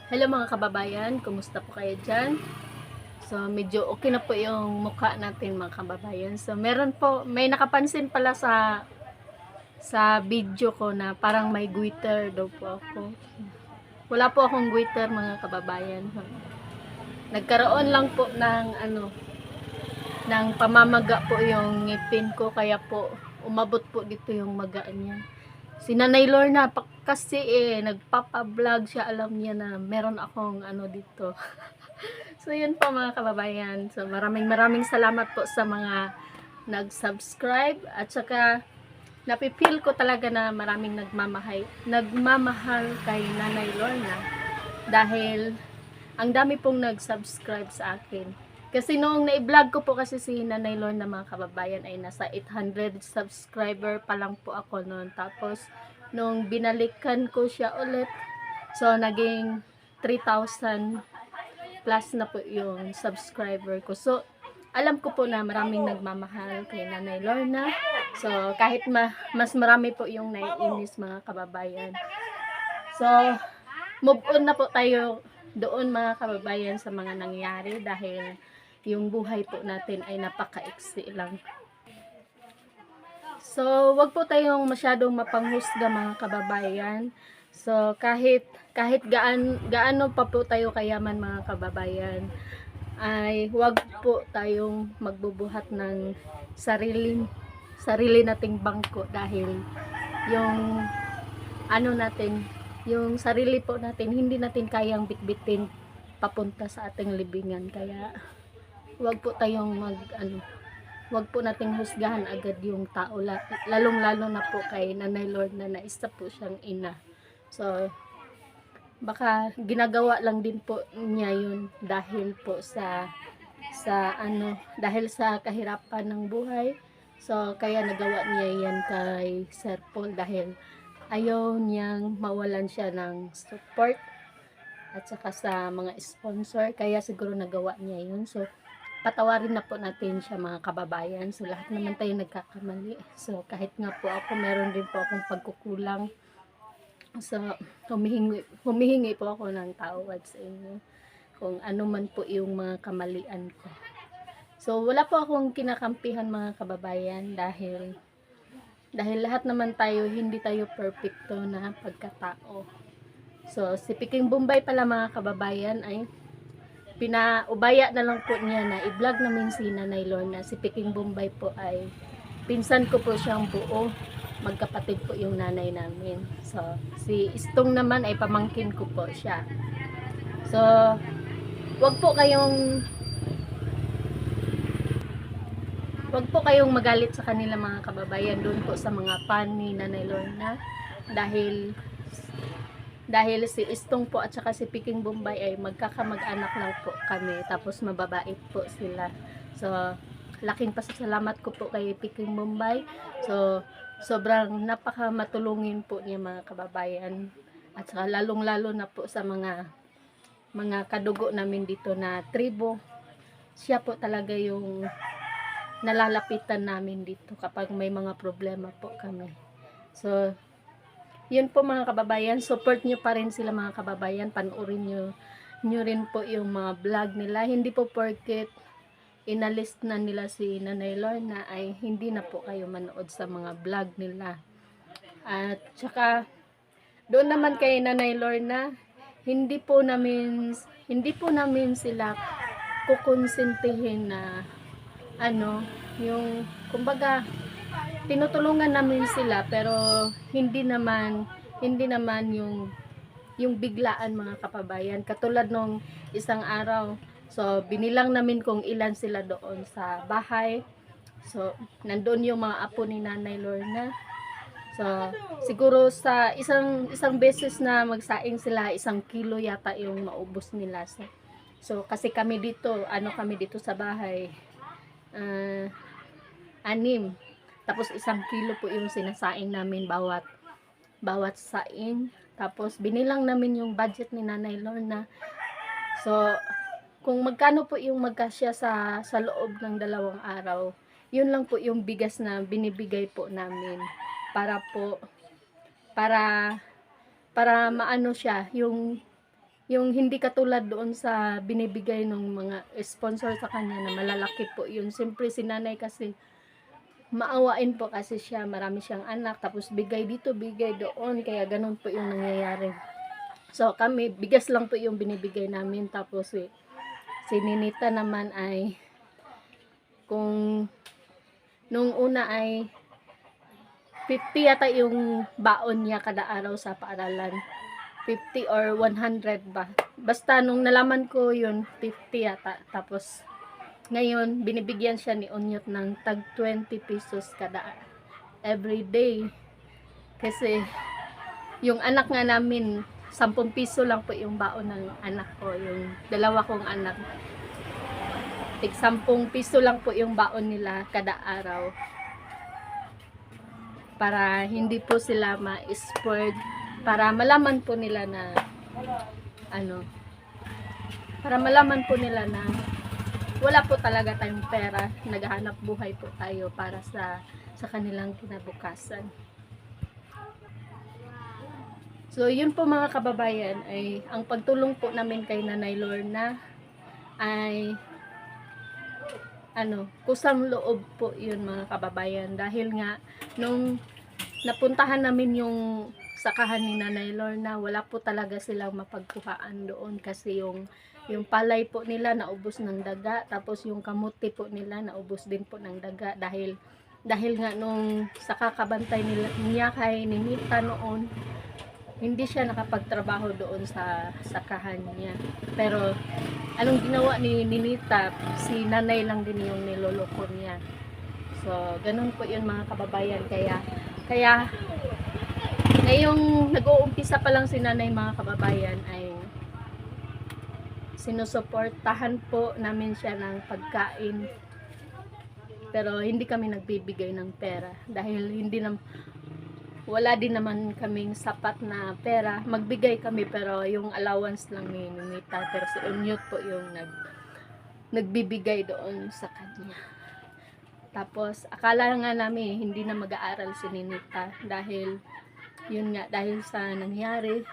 Hello mga kababayan, kumusta po kayo dyan? So medyo okay na po yung mukha natin mga kababayan. So meron po, may nakapansin pala sa video ko na parang may glitter daw po ako. Wala po akong glitter mga kababayan. Nagkaroon lang po ng pamamaga po yung ngipin ko, kaya po umabot po dito yung maga niya. Si Nanay Lorna kasi nagpapa-vlog siya, alam niya na meron akong dito. So yun po mga kababayan. So maraming salamat po sa mga nag-subscribe, at saka napipil ko talaga na maraming nagmamahal kay Nanay Lorna dahil ang dami pong nag-subscribe sa akin. Kasi noong na-vlog ko po kasi si Nanay Lorna mga kababayan ay nasa 800 subscriber pa lang po ako noon. Tapos nung binalikan ko siya ulit, so naging 3,000 plus na po yung subscriber ko. So alam ko po na maraming nagmamahal kay Nanay Lorna. So kahit mas marami po yung naiinis mga kababayan. So move on na po tayo doon mga kababayan sa mga nangyari, dahil yung buhay po natin ay napakaiksi lang. So wag po tayong masyadong mapanghusga mga kababayan. So kahit gaano pa po tayo kayaman mga kababayan, ay wag po tayong magbubuhat ng sarili nating bangko, dahil yung natin, yung sarili po natin, hindi natin kayang bitbitin papunta sa ating libingan. Kaya wag po tayong wag po nating husgahan agad yung tao, lalong lalo na po kay Nanay Lorna na isa po siyang ina. So baka ginagawa lang din po niya yun dahil po dahil sa kahirapan ng buhay. So kaya nagawa niya yan kay Sir Paul, dahil ayaw niyang mawalan siya ng support at saka sa mga sponsor, kaya siguro nagawa niya yun. So patawarin na po natin siya mga kababayan. So lahat naman tayo nagkakamali. So kahit nga po ako, meron din po akong pagkukulang. So humihingi po ako ng tawad sa inyo kung ano man po yung mga kamalian ko. So wala po akong kinakampihan mga kababayan, dahil lahat naman tayo, hindi tayo perfecto na pagkatao. So si Piking Bombay pala mga kababayan ay pinaubaya na lang po niya na i-vlog namin si Nanay Lorna. Si Piking Bombay po ay pinsan ko po siyang buo, magkapatid po yung nanay namin. So si Istong naman ay pamangkin ko po siya. So wag po kayong magalit sa kanila mga kababayan, doon po sa mga fan ni Nanay Lorna, dahil si Istong po at saka si Piking Bombay ay magkakamag-anak lang po kami, tapos mababait po sila. So laking pasasalamat ko po kay Piking Bombay. So sobrang napakamatulungin po niya mga kababayan, at saka lalong lalo na po sa mga kadugo namin dito na tribo. Siya po talaga yung nalalapitan namin dito kapag may mga problema po kami. So yun po mga kababayan, support nyo pa rin sila mga kababayan, panoorin nyo rin po yung mga vlog nila. Hindi po porket inalist na nila si Nanay Lorna ay hindi na po kayo manood sa mga vlog nila. At saka doon naman kay Nanay Lorna, hindi po namin sila kukonsintihin na yung kumbaga tinutulungan namin sila, pero hindi naman yung biglaan mga kababayan. Katulad nung isang araw, so binilang namin kung ilan sila doon sa bahay. So nandoon yung mga apo ni Nanay Lorna. So siguro sa isang beses na magsaing sila, 1 kilo yata yung maubos nila. So kasi kami dito sa bahay, 6. Tapos 1 kilo po yung sinasaing namin bawat saing. Tapos binilang namin yung budget ni Nanay Lorna. So kung magkano po yung magkasya sa loob ng 2 araw, yun lang po yung bigas na binibigay po namin para maano siya, yung hindi katulad doon sa binibigay ng mga sponsor sa kanya na malalaki po yun. Siyempre si nanay kasi maawain po kasi siya, marami siyang anak, tapos bigay dito, bigay doon, kaya ganun po yung nangyayari. So kami, bigas lang po yung binibigay namin, tapos si Ninita naman ay, kung nung una ay 50 yata yung baon niya kada araw sa paaralan. 50 or 100 ba. Basta nung nalaman ko yun, 50 yata. Tapos, ngayon, binibigyan siya ni Onyot ng tag 20 pesos kada every day. Kasi, yung anak nga namin, 10 piso lang po yung baon ng anak ko. Yung dalawa kong anak. Tig 10 piso lang po yung baon nila kada araw. Para hindi po sila ma-spoiled, para malaman po nila na para malaman po nila na wala po talaga tayong pera, naghahanap buhay po tayo para sa kanilang kinabukasan. So yun po mga kababayan, ay ang pagtulong po namin kay Nanay Lorna ay kusang loob po yun mga kababayan, dahil nga nung napuntahan namin yung sakahan ni Nanay Lorna, wala po talaga silang mapagkuhaan doon kasi yung palay po nila naubos ng daga, tapos yung kamuti po nila naubos din po ng daga dahil nga nung sa kakabantay niya kay Ninita noon, hindi siya nakapagtrabaho doon sa sakahan niya. Pero anong ginawa ni Ninita, si nanay lang din yung niloloko niya. So ganun po yun mga kababayan. Kaya ngayong nag-uumpisa pa lang si nanay mga kababayan, ay sinusuportahan po namin siya ng pagkain. Pero hindi kami nagbibigay ng pera dahil wala din naman kaming sapat na pera. Magbigay kami pero yung allowance lang ni Ninita, pero si Onyot po yung nagbibigay doon sa kanya. Tapos akala nga namin hindi na mag-aaral si Ninita dahil yun nga, dahil sa nangyari.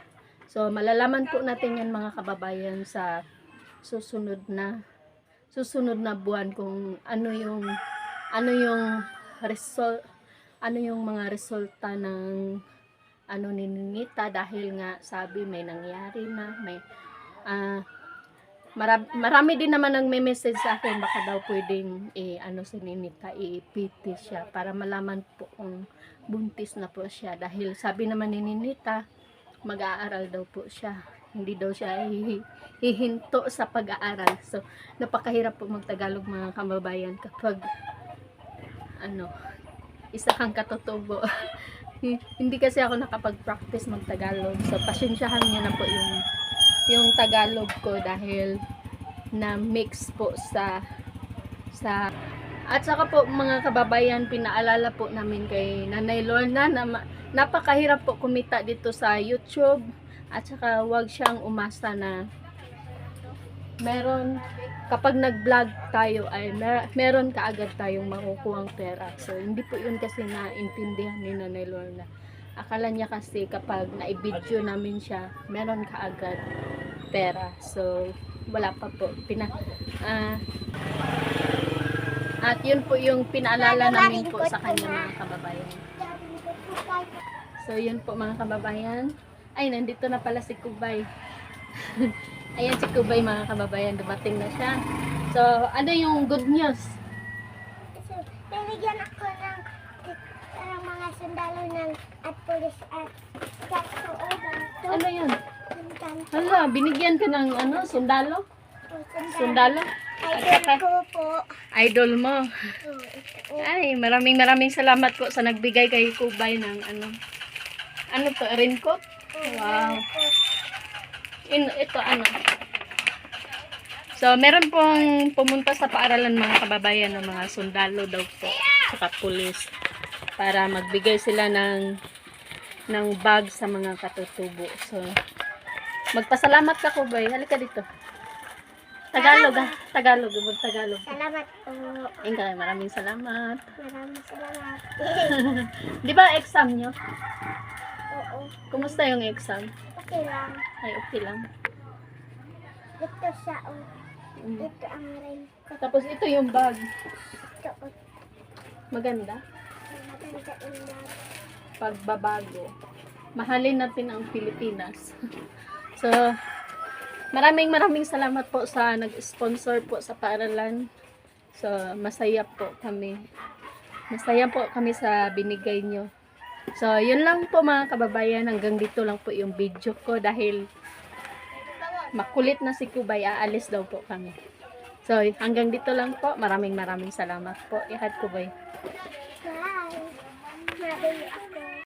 So malalaman po natin yan mga kababayan sa susunod na buwan kung ano yung result, ano yung mga resulta ng ni Ninita, dahil nga sabi may nangyari na, may marami din naman nagme-message sa akin, baka daw pwedeng si Ninita i-PT siya para malaman po kung buntis na po siya, dahil sabi naman ni Ninita mag-aaral daw po siya, hindi daw siya hihinto sa pag-aaral. So napakahirap po magtagalog mga kababayan kapag isa kang katutubo. Hindi kasi ako nakapag-practice mag-Tagalog. So pasensyahan niyo na po yung Tagalog ko dahil na mix po sa at saka po mga kababayan, pinaalala po namin kay Nanay Lorna na napakahirap po kumita dito sa YouTube, at saka wag siyang umasa na kapag nag-vlog tayo ay meron kaagad tayong makukuhang pera. So hindi po yun kasi naintindihan ni Nanay Lorna. Akala niya kasi kapag na-video namin siya, meron kaagad pera. So wala pa po. At yun po yung pinaalala namin po sa kanya mga kababayan. So yun po mga kababayan. Ay, nandito na pala si Kubay. Ayan si Kubay mga kababayan, dumating na siya. So, ano yung good news? So, binigyan ako ng mga sundalo at pulis at Ano yun? Hala, binigyan ka ng sundalo? Sundalo? Idol ko po. Idol mo. Ay, maraming salamat po sa nagbigay kay Kubay ng ano to, raincoat? Wow. Ito So, meron pong pumunta sa paaralan mga kababayan ng mga sundalo daw po, saka pulis, para magbigay sila ng bag sa mga katutubo. So, magpasalamat ka, Kubay. Halika dito. Tagalog ha? Tagalog. Mag-Tagalog. Salamat po. Ingay, maraming salamat. Maraming salamat. Di ba exam nyo? Oo. Kumusta yung exam? Okay lang. Ay, okay lang. Ito siya, oh. Mm. Ito ang raincoat. Tapos ito yung bag. Ito, oh. Maganda. Maganda yung bag. Pagbabago. Mahalin natin ang Pilipinas. So, maraming salamat po sa nag-sponsor po sa paaralan. So, masaya po kami. Masaya po kami sa binigay nyo. So, yun lang po mga kababayan. Hanggang dito lang po yung video ko dahil makulit na si Kubay. Aalis daw po kami. So, hanggang dito lang po. Maraming salamat po. Ihat Kubay.